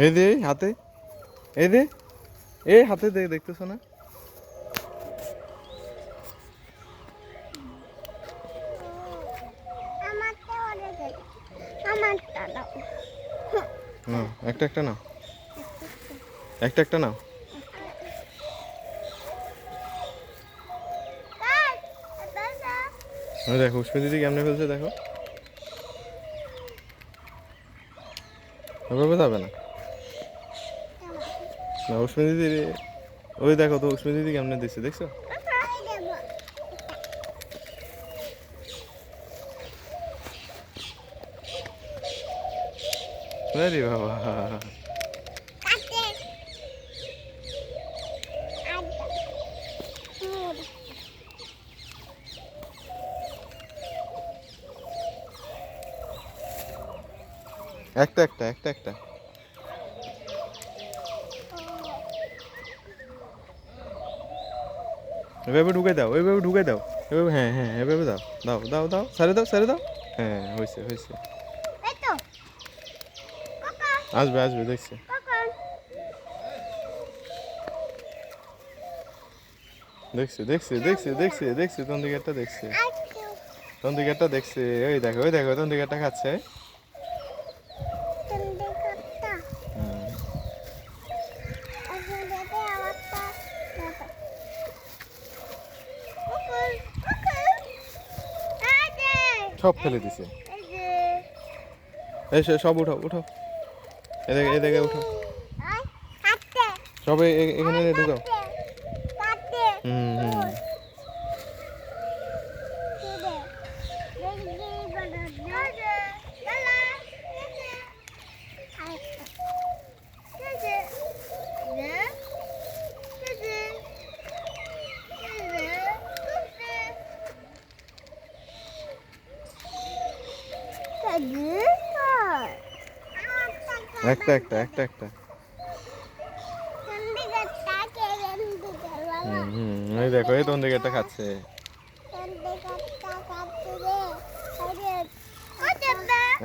এই দে হাতে, এই দে, এই হাতে দে, দেখতেছো না? একটা একটা নাও, একটা একটা নাও। দেখো উষ্মি দিদি কেমনে ফেলছে, দেখো। ওইভাবে যাবে না, না উষ্মি দিদি, ওই দেখো তো উষ্মি দিদি কেমনে দিচ্ছে, দেখছো? আরে বাবা, একটা একটা একটা একটা এভাবে ঢুকে দাও, ওইভাবে ঢুকে দাও, এভাবে, হ্যাঁ হ্যাঁ এভাবে দাও, দাও দাও দাও, সারে দাও সারে দাও, হ্যাঁ হয়েছে হয়েছে। আসবে আসবে, দেখছি দেখছি দেখছি দেখছি দেখছি দেখছি, তোর দিকে একটা দেখছি, তোর দিকে একটা দেখছি, ওই দেখো ওই দেখো, তোর দিকে একটা খাচ্ছে। সব ফেলে দিছে, এই সব উঠাও উঠাও, এদিকে এদিকে উঠাও, সব এখানে ঢুকাও। হুম হুম, একটা একটা একটা একটা, হুম হুম, এই দেখো এই তোর দিকে একটা খাচ্ছে।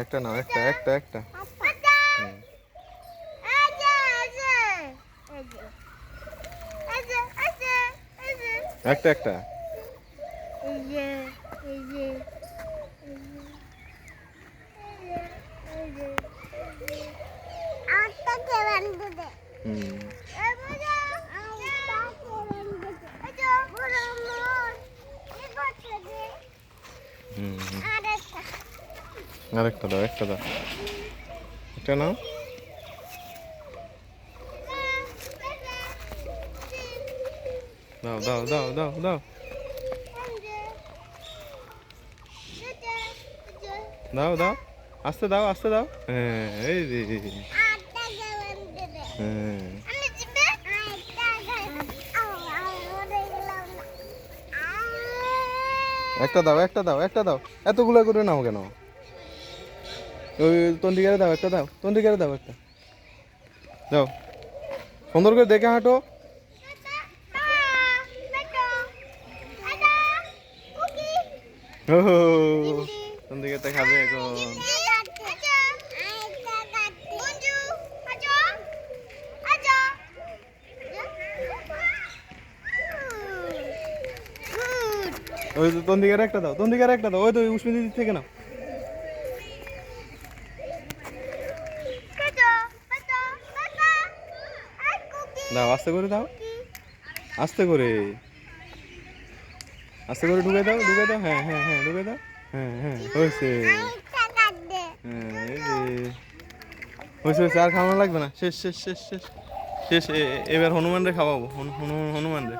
একটা নাও, একটা একটা একটা, একটা একটা, হুম আরেকটা দাও, একটা দাও, একটা নাও, দাও দাও দাও দাও দাও দাও দাও, আস্তে দাও আস্তে দাও, হ্যাঁ এই রে, হ্যাঁ একটা দাও একটা দাও একটা দাও, এতগুলো করে নাও কেন? ওই তন্দিকারে দাও, একটা দাও, তন্দিকারে দাও একটা দাও, সুন্দর করে দেখে হাঁটো। ও তন্দিকারটা খাবে এখন। ওই তো তন্দিকারে একটা দাও, তন্দিকারে একটা দাও, ওই তো উষ্মি দিদির থেকে নাও, দাও আস্তে করে দাও, আস্তে করে, আস্তে করে ঢুকে দাও ঢুকে দাও, হ্যাঁ হ্যাঁ হ্যাঁ ঢুকে দাও, হ্যাঁ হ্যাঁ হয়েছে, হ্যাঁ এই যে হয়েছে হয়েছে, আর খাওয়ানো লাগবে না, শেষ শেষ শেষ শেষ শেষ, এবার হনুমান রে খাওয়াবো, হনুমান রে।